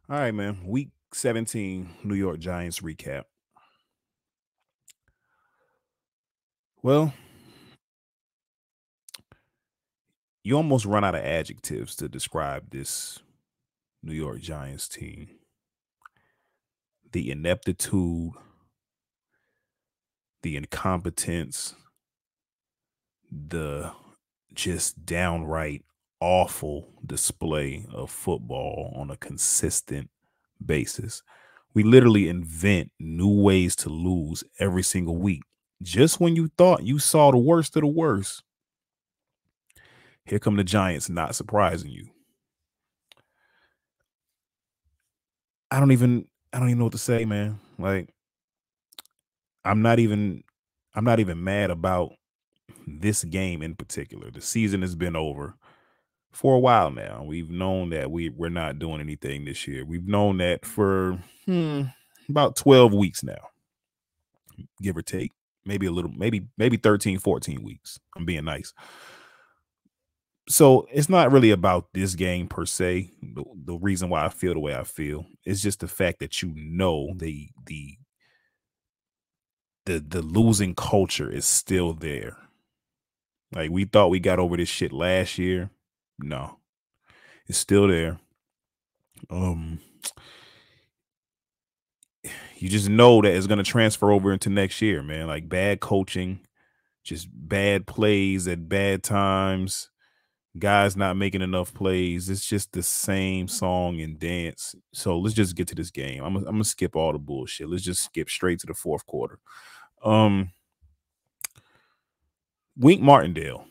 All right, man. Week 17 New York Giants recap. Well, you almost run out of adjectives to describe this New York Giants team. The ineptitude, the incompetence, the just downright awful display of football on a consistent basis. We literally invent new ways to lose every single week. Just when you thought you saw the worst of the worst, here come the Giants, not surprising you. I don't even know what to say, man. Like I'm not even I'm not even mad about this game in particular. The season has been over for a while now. We've known that we're not doing anything this year. We've known that for about 12 weeks now, give or take. Maybe a little, maybe 13, 14 weeks. I'm being nice. So it's not really about this game per se. The reason why I feel the way I feel is just the fact that the losing culture is still there. Like we thought we got over this shit last year. No, it's still there. Um, you just know that it's gonna transfer over into next year, man. Like bad coaching, just bad plays at bad times, guys not making enough plays. It's just the same song and dance. So let's just get to this game. I'm gonna skip all the bullshit. Let's just skip straight to the fourth quarter. Um, Wink Martindale.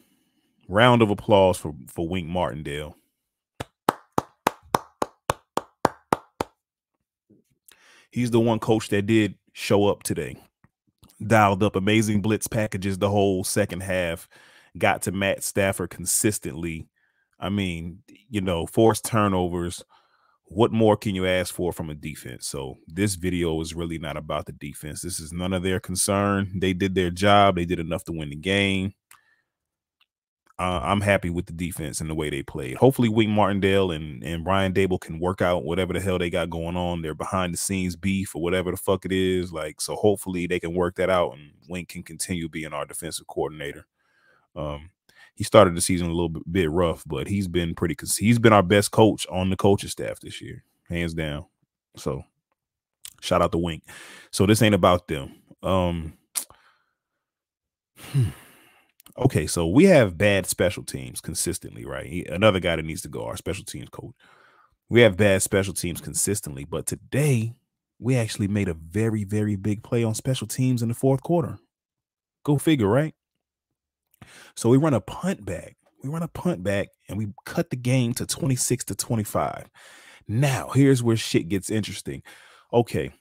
Round of applause for Wink Martindale. He's the one coach that did show up today. Dialed up amazing blitz packages the whole second half. Got to Matt Stafford consistently. I mean, forced turnovers. What more can you ask for from a defense? So this video is really not about the defense. This is none of their concern. They did their job. They did enough to win the game. I'm happy with the defense and the way they played. Hopefully, Wink Martindale and Brian Dable can work out whatever the hell they got going on. Their behind the scenes beef or whatever the fuck it is. Like, so hopefully they can work that out and Wink can continue being our defensive coordinator. He started the season a little bit rough, but he's been he's been our best coach on the coaching staff this year, hands down. So shout out to Wink. So this ain't about them. Okay, so we have bad special teams consistently, right? Another guy that needs to go, our special teams coach. We have bad special teams consistently, but today we actually made a very, very big play on special teams in the fourth quarter. Go figure, right? So we run a punt back. And we cut the game to 26-25. Now, here's where shit gets interesting. Okay,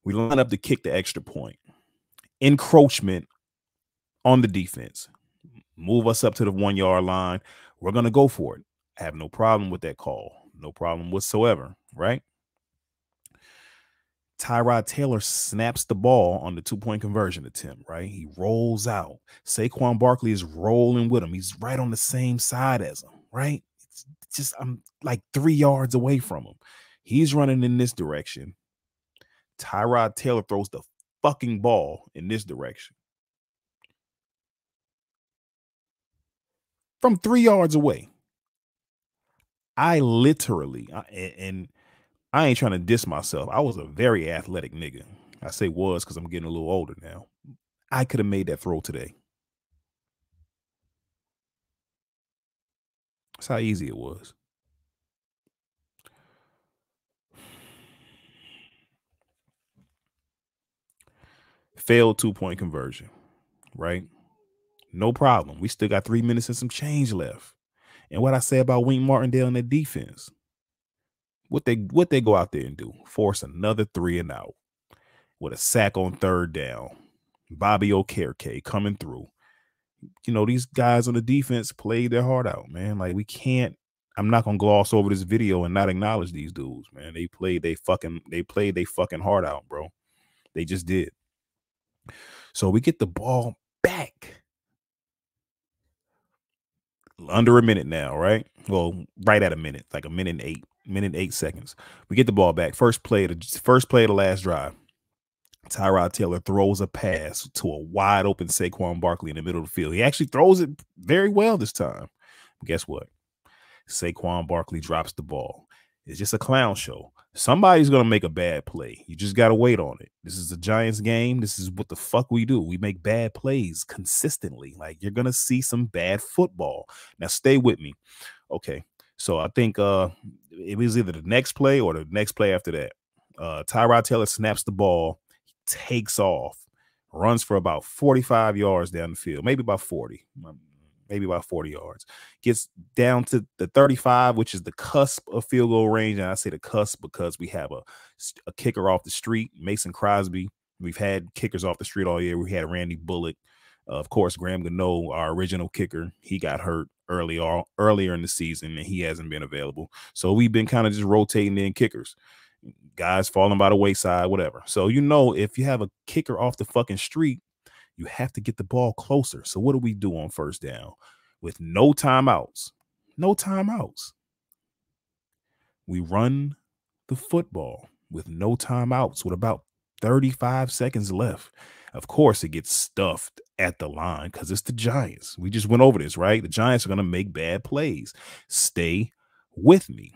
we line up to kick the extra point. Encroachment on the defense. Move us up to the 1 yard line. We're going to go for it. I have no problem with that call. No problem whatsoever, right? Tyrod Taylor snaps the ball on the 2-point conversion attempt, right? He rolls out. Saquon Barkley is rolling with him. He's right on the same side as him, right? It's just, I'm like 3 yards away from him. He's running in this direction. Tyrod Taylor throws the fucking ball in this direction. From 3 yards away. I literally, and I ain't trying to diss myself. I was a very athletic nigga. I say was because I'm getting a little older now. I could have made that throw today. That's how easy it was. Failed 2-point conversion, right? No problem. We still got 3 minutes and some change left. And what I say about Wink Martindale and their defense, what they go out there and do? Force another 3 and out with a sack on third down. Bobby Okereke coming through. These guys on the defense played their heart out, man. Like we can't. I'm not gonna gloss over this video and not acknowledge these dudes, man. They played they fucking heart out, bro. They just did. So we get the ball back. Under a minute now, right? Well, right at a minute, like a minute and 8. minute 8 seconds. We get the ball back. First play of the last drive. Tyrod Taylor throws a pass to a wide open Saquon Barkley in the middle of the field. He actually throws it very well this time. But guess what? Saquon Barkley drops the ball. It's just a clown show. Somebody's going to make a bad play. You just got to wait on it. This is a Giants game. This is what the fuck we do. We make bad plays consistently. Like, you're going to see some bad football. Now, stay with me. Okay. So I think it was either the next play or the next play after that. Tyrod Taylor snaps the ball, takes off, runs for about 45 yards down the field, maybe about 40 yards, gets down to the 35, which is the cusp of field goal range. And I say the cusp because we have a kicker off the street, Mason Crosby. We've had kickers off the street all year. We had Randy Bullock. Of course, Graham Gano, our original kicker, he got hurt earlier in the season, and he hasn't been available. So we've been kind of just rotating in kickers. Guys falling by the wayside, whatever. So, if you have a kicker off the fucking street, you have to get the ball closer. So what do we do on first down? With no timeouts, we run the football with no timeouts with about 35 seconds left. Of course, it gets stuffed at the line because it's the Giants. We just went over this, right? The Giants are going to make bad plays. Stay with me.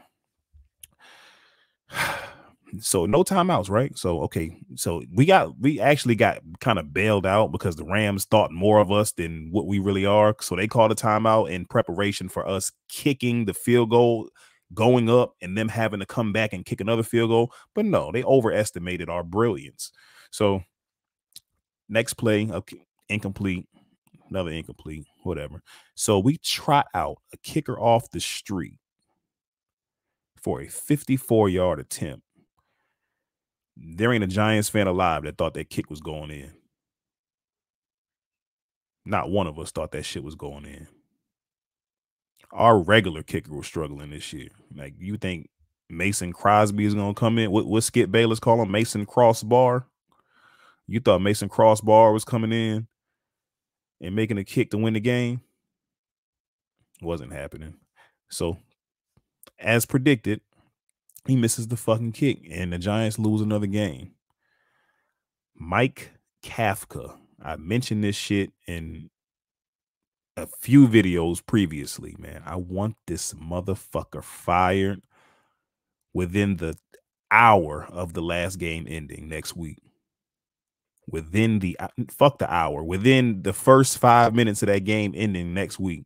So no timeouts, right? So, okay. So we actually got kind of bailed out because the Rams thought more of us than what we really are. So they called a timeout in preparation for us kicking the field goal, going up, and them having to come back and kick another field goal. But no, they overestimated our brilliance. So next play, okay, incomplete, another incomplete, whatever. So we trot out a kicker off the street for a 54-yard attempt. There ain't a Giants fan alive that thought that kick was going in. Not one of us thought that shit was going in. Our regular kicker was struggling this year. Like, you think Mason Crosby is going to come in? What Skip Bayless call him? Mason Crossbar? You thought Mason Crossbar was coming in and making a kick to win the game? Wasn't happening. So, as predicted, he misses the fucking kick, and the Giants lose another game. Mike Kafka. I mentioned this shit in a few videos previously, man. I want this motherfucker fired within the hour of the last game ending next week. Within the hour, within the first 5 minutes of that game ending next week.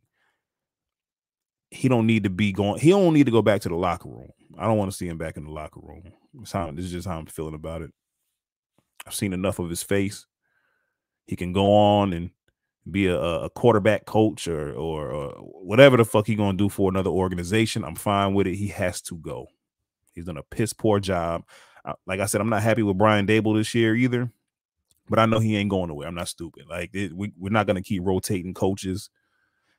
He don't need to go back to the locker room. I don't want to see him back in the locker room. This is just how I'm feeling about it. I've seen enough of his face. He can go on and be a quarterback coach or whatever the fuck he gonna do for another organization. I'm fine with it. He has to go. He's done a piss poor job. Like I said, I'm not happy with Brian Dable this year either, but I know he ain't going nowhere. I'm not stupid. Like, we're not gonna keep rotating coaches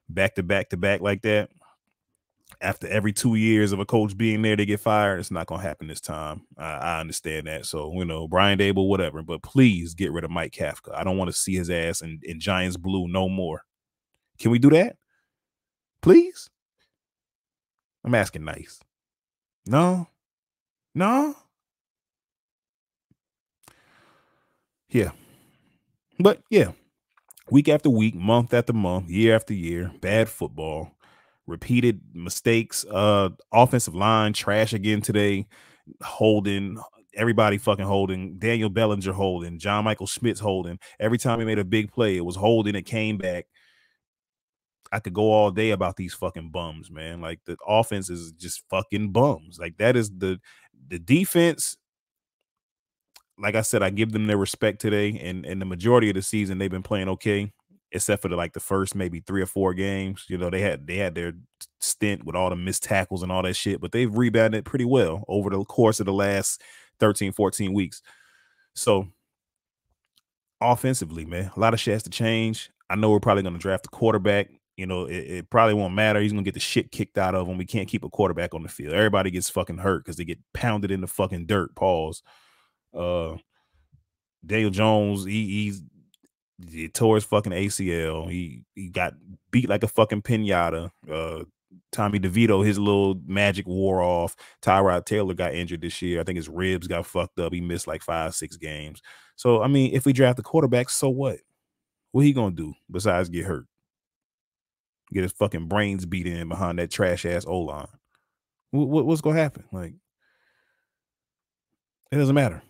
back to back to back like that. After every 2 years of a coach being there, they get fired. It's not gonna happen this time. I understand that. So, Brian Dable, whatever. But please get rid of Mike Kafka. I don't want to see his ass in Giants blue no more. Can we do that? Please? I'm asking nice. No? Yeah. But yeah, week after week, month after month, year after year, bad football, repeated mistakes, offensive line trash again today, holding, everybody fucking holding, Daniel Bellinger holding, John Michael Schmitz holding. Every time he made a big play, it was holding, it came back. I could go all day about these fucking bums, man. Like, the offense is just fucking bums. Like, that is the defense. Like I said, I give them their respect today, and the majority of the season they've been playing okay, except for the first maybe 3 or 4 games. They had their stint with all the missed tackles and all that shit, but they've rebounded pretty well over the course of the last 13, 14 weeks. So offensively, man, a lot of shit has to change. I know we're probably going to draft a quarterback. It probably won't matter. He's going to get the shit kicked out of him. We can't keep a quarterback on the field. Everybody gets fucking hurt because they get pounded in the fucking dirt. Pause. Daniel Jones, he tore his fucking ACL. He got beat like a fucking pinata. Tommy DeVito, his little magic wore off. Tyrod Taylor got injured this year. I think his ribs got fucked up. He missed like 5-6 games. So, I mean, if we draft a quarterback, so what? What he gonna do besides get hurt? Get his fucking brains beat in behind that trash ass O line. What's gonna happen? Like, it doesn't matter.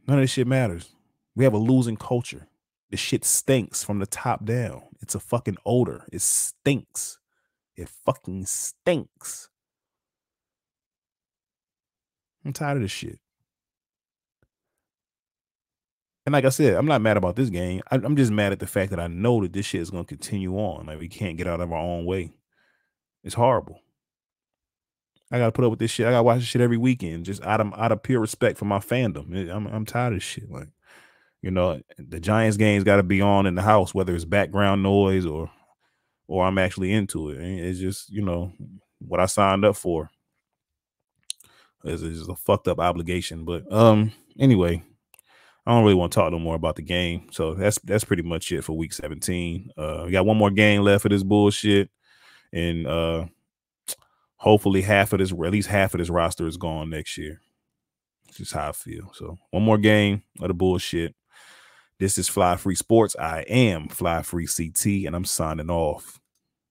None of this shit matters. We have a losing culture. The shit stinks from the top down. It's a fucking odor. It stinks. It fucking stinks. I'm tired of this shit. And like I said, I'm not mad about this game. I'm just mad at the fact that I know that this shit is going to continue on. Like, we can't get out of our own way. It's horrible. I got to put up with this shit. I got to watch this shit every weekend, just out of pure respect for my fandom. I'm tired of this shit. Like, you know, the Giants games got to be on in the house, whether it's background noise or I'm actually into it. And it's just, you know, what I signed up for. It's just a fucked up obligation. But anyway, I don't really want to talk no more about the game. So that's pretty much it for week 17. We got one more game left of this bullshit. And hopefully at least half of this roster is gone next year. It's just how I feel. So one more game of the bullshit. This is Fly Free Sports. I am Fly Free CT, and I'm signing off.